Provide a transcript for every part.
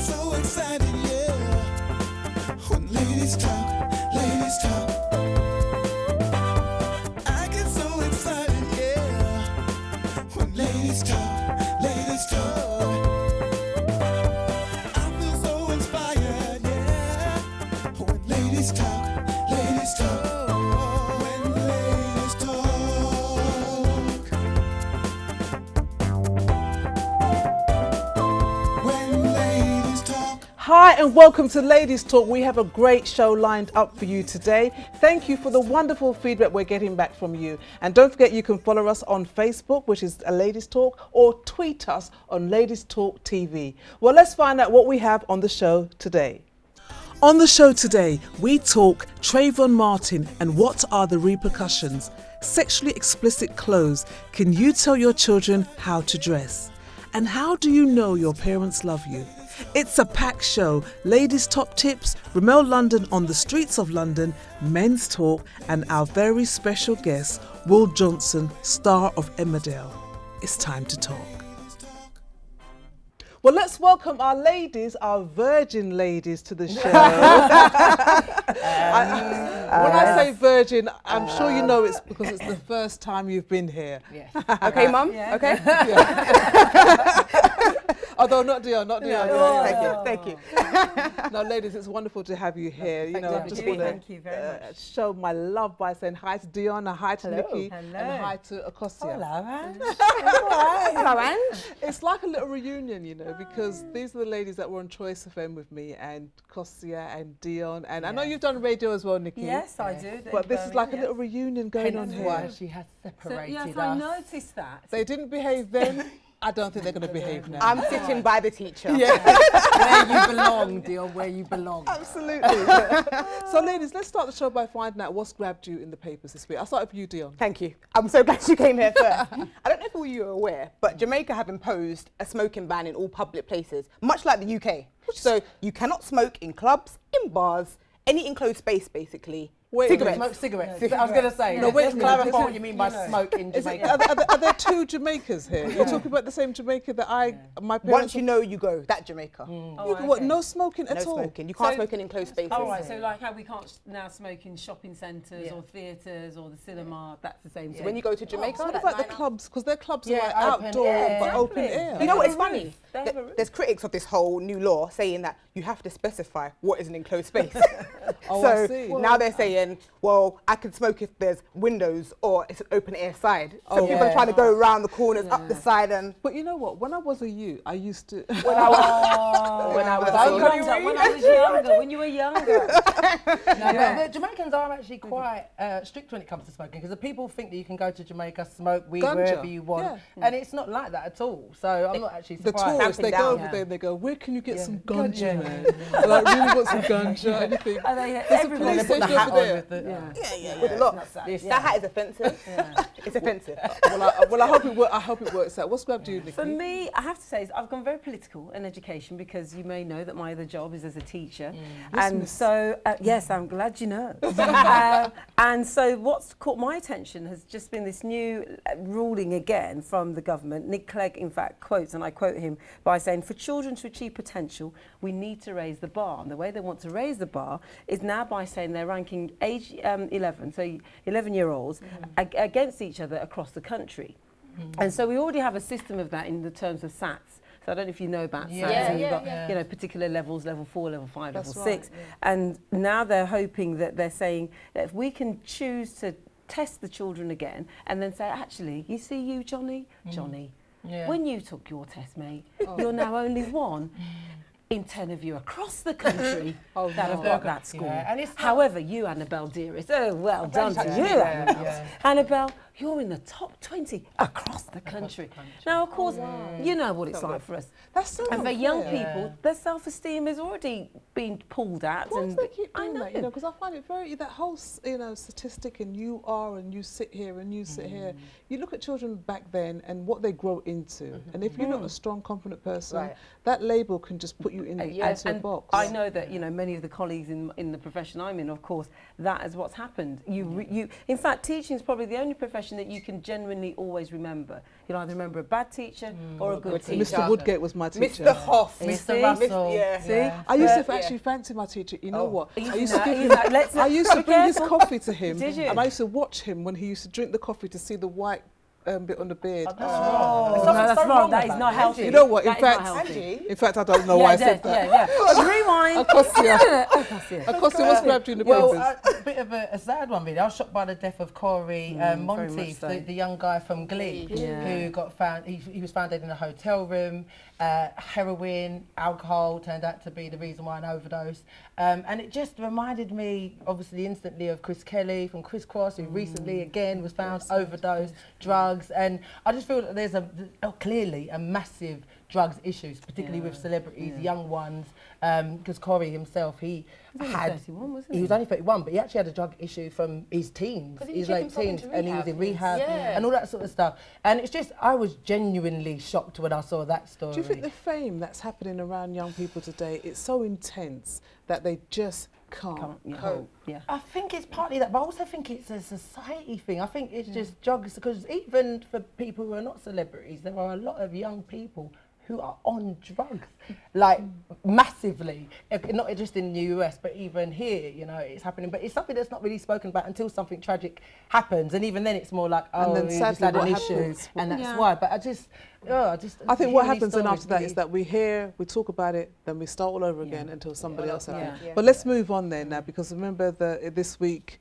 so excited, yeah. When ladies talk, ladies talk. I get so excited, yeah. When ladies talk, ladies talk. I feel so inspired, yeah. When ladies talk, ladies talk. When ladies talk. When ladies talk. Hi and welcome to Ladies Talk. We have a great show lined up for you today. Thank you for the wonderful feedback we're getting back from you. And don't forget you can follow us on Facebook, which is a Ladies Talk, or tweet us on Ladies Talk TV. Well, let's find out what we have on the show today. On the show today, we talk Trayvon Martin and what are the repercussions? Sexually explicit clothes. Can you tell your children how to dress? And how do you know your parents love you? It's a packed show. Ladies' top tips, Remote London on the streets of London, men's talk, and our very special guest, Wil Johnson, star of Emmerdale. It's time to talk. Well, let's welcome our ladies, our virgin ladies, to the show. When I say virgin, I'm sure you know it's because it's the first time you've been here. Yes. Okay, Mum? Yeah. Okay? Although not Dion, not Dion. No. Thank you. No, ladies, it's wonderful to have you here. You know, I just want Thank you very to much. show my love by saying hi to Dion, and hi to Nikki, and hi to Akosia. Hello, Ange. Hello, Ange. It's like a little reunion, you know, because these are the ladies that were on Choice FM with me, and Akosia and Dion, and I know you've done radio as well, Nikki. Yes, I do. But this is like a little reunion going on Hence here. why she has separated Yes, us. I noticed that. They didn't behave then. I don't think they're going to behave now. I'm sitting by the teacher. Yeah. Where you belong, dear, where you belong. Absolutely. So, ladies, let's start the show by finding out what's grabbed you in the papers this week. I'll start with you, Dion. Thank you. I'm so glad you came here first. I don't know if all you are aware, but Jamaica have imposed a smoking ban in all public places, much like the UK. So you cannot smoke in clubs, in bars, any enclosed space, basically. Wait, Cigarettes. Smoke cigarettes. I was going to say, No, wait a let's minute. clarify what you mean by smoke in Is it, Jamaica. are there two Jamaicas here? You're talking about the same Jamaica that my parents... Once you know, you go. That Jamaica. What, no smoking at No all? smoking. You can't smoke in enclosed spaces. All right, so like how we can't now smoke in shopping centres or theatres or the cinema, that's the same. So when you go to Jamaica, What that about the diner- clubs? Because their clubs Yeah, are like open outdoor, air. but open Exactly. air. You know what? It's They have a funny. roof. They have a roof. There's critics of this whole new law saying that you have to specify what is an enclosed space. Oh, so I see. now they're saying, well, I can smoke if there's windows or it's an open air side. So Oh, people are yeah. trying to go around the corners, up the side, and But you know what? When I was a youth, I used to... when I was When I was younger, when you were younger. But Jamaicans are actually quite strict when it comes to smoking, because the people think that you can go to Jamaica, smoke weed Ganja. wherever you want, and it's not like that at all. So I'm not actually The surprised. tourists, they go down. over there and they go, where can you get some Ganja. ganja, man? I like, really want some ganja, anything. And they, There's a everybody police Put the station hat over on there. with the, with a lot. This- That hat is offensive. It's offensive. Well, I hope it works out. What's grabbed you, Nikki? For me, I have to say, I've gone very political in education because you may know that my other job is as a teacher. And so, yes, I'm glad you know. And so what's caught my attention has just been this new ruling again from the government. Nick Clegg, in fact, quotes, and I quote him, by saying, for children to achieve potential, we need to raise the bar. And the way they want to raise the bar is now by saying they're ranking age 11, so 11-year-olds, against each other across the country. And so we already have a system of that in the terms of SATs. So I don't know if you know about SATs. And you've got, you know, particular levels, level 4, level 5, That's level right, 6. And now they're hoping that they're saying that if we can choose to test the children again and then say, actually, you see you, Johnny, when you took your test, mate, you're now only one in 10 of you across the country that have got that score. Yeah, and it's However, you, Annabelle, dearest, oh, well done to you, Annabelle. Annabelle, you're in the top 20 across the country. Now, of course, you know what it's like for us. That's so And for unfair. young people, their self-esteem is already being pulled at. Why do and they keep I doing know. that? You know, because I find it very, that whole, statistic, and you are, and you sit here, and you sit here. You look at children back then and what they grow into. And if you're not a strong, confident person, that label can just put you in into a box. I know that, you know, many of the colleagues in the profession I'm in, of course, that is what's happened. In fact, teaching is probably the only profession impression that you can genuinely always remember. You'll either remember a bad teacher or a good teacher. Mr. Woodgate was my teacher. Mr. Hoff. Mr. Russell. Yeah. See? I used to actually fancy my teacher. You know what? He's I used to not- give he's him. not- let's I used to be bring his careful. coffee to him, Did you? and I used to watch him when he used to drink the coffee to see the white bit on the beard. That's wrong. No, Something's that's so wrong. That is about not it. healthy. You know what? In That is not fact, healthy. in fact, I don't know why I said that. Yeah. Rewind. Akostia. Akostia was grabbed in the Well, papers. a bit of a sad one, really. I was shocked by the death of Corey Monteith, so. the young guy from Glee, who got found. He was found dead in a hotel room. Heroin, alcohol turned out to be the reason why an overdose. And it just reminded me, obviously, instantly of Chris Kelly from Criss Cross, who recently again was found overdosed, drugs, and I just feel that there's clearly a massive drugs issues, particularly with celebrities, young ones, because Corey himself, he was only 31, wasn't he was only 31, but he actually had a drug issue from his teens, his late teens, and he was in rehab and all that sort of stuff. And it's just, I was genuinely shocked when I saw that story. Do you think the fame that's happening around young people today, it's so intense that they just can't cope? Yeah. I think it's partly that, but I also think it's a society thing. I think it's just drugs, because even for people who are not celebrities, there are a lot of young people who are on drugs, like massively, not just in the US, but even here, you know, it's happening. But it's something that's not really spoken about until something tragic happens. And even then it's more like, oh, And then you just sadly had an what issue, happens- and that's why. But I think what happens then after that is that we hear, we talk about it, then we start all over again until somebody else happens. Yeah. But let's move on then now, because remember this week,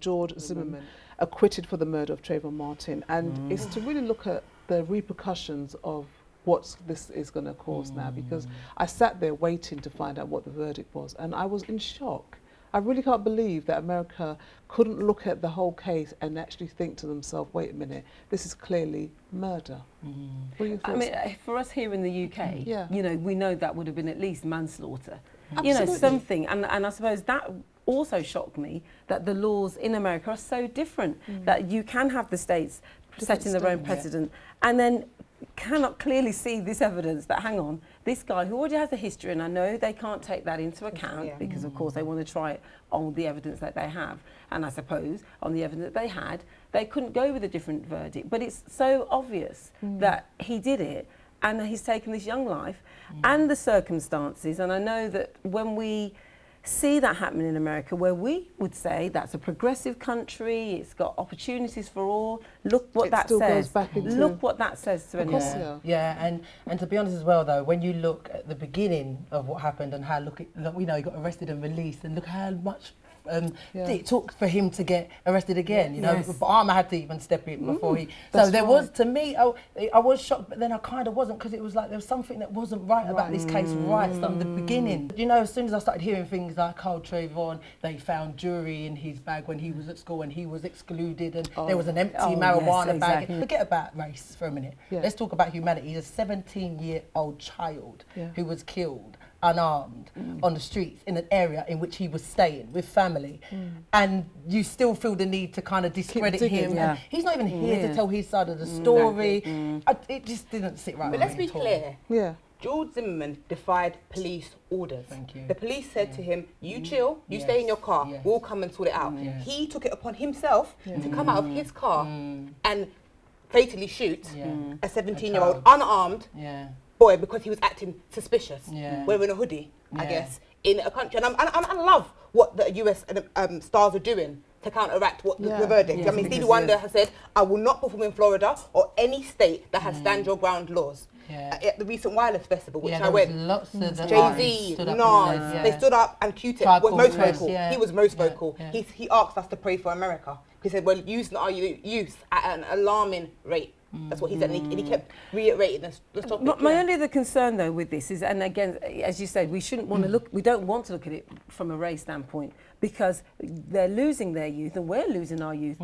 George Zimmerman acquitted for the murder of Trayvon Martin, and it's to really look at the repercussions of what this is going to cause now, because I sat there waiting to find out what the verdict was, and I was in shock. I really can't believe that America couldn't look at the whole case and actually think to themselves, wait a minute, this is clearly murder. What are your thoughts? I mean, for us here in the UK, you know, we know that would have been at least manslaughter. Absolutely. You know, something. And I suppose that also shocked me, that the laws in America are so different, that you can have the states setting their own precedent, and then cannot clearly see this evidence that, hang on, this guy who already has a history, and I know they can't take that into account because of course they want to try it on the evidence that they have, and I suppose on the evidence that they had, they couldn't go with a different verdict. But it's so obvious that he did it, and he's taken this young life and the circumstances. And I know that when we see that happening in America, where we would say that's a progressive country, it's got opportunities for all, look what that says. Look what that says to anyone. Yeah, and to be honest as well though, when you look at the beginning of what happened and how we know he got arrested and released, and look how much it took for him to get arrested again. You know, Obama had to even step in before he. So there was, to me, I was shocked, but then I kind of wasn't, because it was like there was something that wasn't right about this case right from the beginning. You know, as soon as I started hearing things like, oh, Trayvon, they found jewelry in his bag when he was at school and he was excluded, and there was an empty marijuana bag. Forget about race for a minute. Let's talk about humanity. He's a 17-year-old child who was killed unarmed on the streets in an area in which he was staying with family, and you still feel the need to kind of discredit him. And he's not even here to tell his side of the story. It just didn't sit right But with let's me be at all. clear. George Zimmerman defied police orders. Thank you. The police said to him, you chill, you stay in your car, we'll come and sort it out. He took it upon himself to come out of his car and fatally shoot a 17-year-old unarmed boy because he was acting suspicious, wearing a hoodie, I guess, in a country. And I love what the US stars are doing to counteract what the verdict. I mean, Stevie Wonder has said, I will not perform in Florida or any state that has stand your ground laws. At the recent Wireless Festival, which I went, Jay-Z, Nas, they stood up, and Q-Tip was most vocal. He was most vocal. He asked us to pray for America. He said, we're using our youth at an alarming rate. That's what he said, and he kept reiterating this topic. My only other concern though with this is, and again, as you said, we shouldn't want to look, we don't want to look at it from a race standpoint, because they're losing their youth and we're losing our youth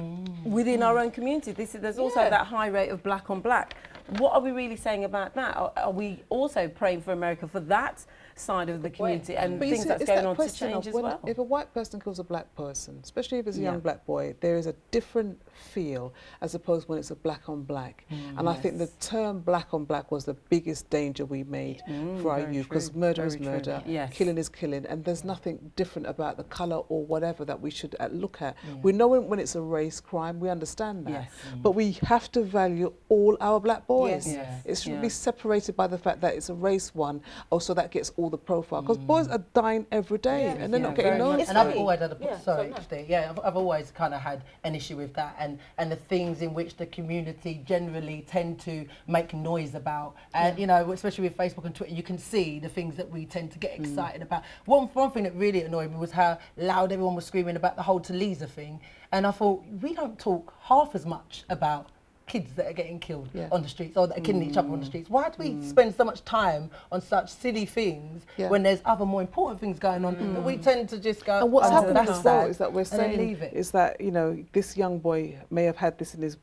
within our own community. There's also that high rate of black on black. what are we really saying about that? Are we also praying for America for that side of the community and But you things see, that's it's going that on to question change of as well? if a white person kills a black person, especially if it's a Yeah. young black boy, there is a different feel as opposed when it's a black on black. And I think the term black on black was the biggest danger we made for our very youth, because true, murder is very true. murder, Yes. killing is killing, and there's nothing different about the colour or whatever that we should look at. We know when it's a race crime, we understand that, Yes. but we have to value all our black boys. Yes. Yes. It shouldn't Yeah. be separated by the fact that it's a race one, so that gets all the profile, because boys are dying every day and they're not getting very known much for And it. I've always had a Yeah, sorry, so no. Steve, yeah, I've always kind of had an issue with that, and the things in which the community generally tend to make noise about, and you know, especially with Facebook and Twitter, you can see the things that we tend to get excited about. One thing that really annoyed me was how loud everyone was screaming about the whole Talisa thing, and I thought we don't talk half as much about kids that are getting killed on the streets or that are killing each other on the streets. Why do we spend so much time on such silly things when there's other more important things going on that we tend to just go, And what's "Oh, happening that's as well sad," is that we're and then saying leave it. is that, you know, this young boy may have had this in his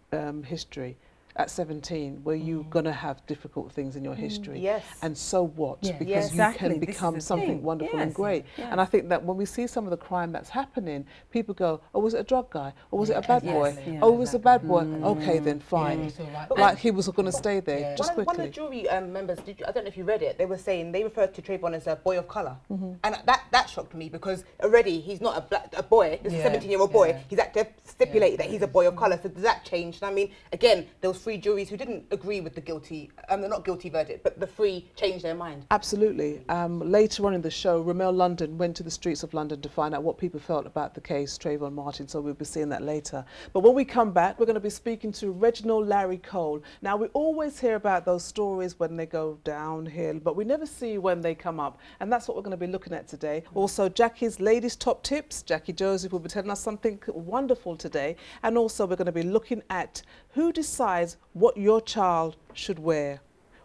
history at 17, where you're going to have difficult things in your history. Yes. And so what? Yeah. Because Yes, you exactly. can This is become the something thing. wonderful and Yes. great. Yes. And I think that when we see some of the crime that's happening, people go, oh, was it a drug guy? Or was it a bad boy? Exactly. Oh, it was a bad boy. Okay, then fine. It's all right. Like he was going to stay there. Yeah. Just One of the quickly. jury members, I don't know if you read it, they were saying they referred to Trayvon as a boy of colour. And that shocked me, because already he's not a boy, this is a 17-year-old boy. Yeah. He's active, stipulated that he's a boy of colour. So does that change? And I mean, again, there was 3 juries who didn't agree with the guilty, not guilty verdict, but the 3 changed their mind. Absolutely. Later on in the show, Ramel London went to the streets of London to find out what people felt about the case, Trayvon Martin, so we'll be seeing that later. But when we come back, we're going to be speaking to Reginald Larry Cole. Now, we always hear about those stories when they go downhill, but we never see when they come up, and that's what we're going to be looking at today. Also, Jackie's Ladies Top Tips. Jackie Joseph will be telling us something wonderful today, and also we're going to be looking at who decides what your child should wear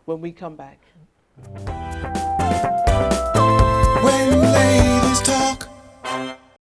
when we come back.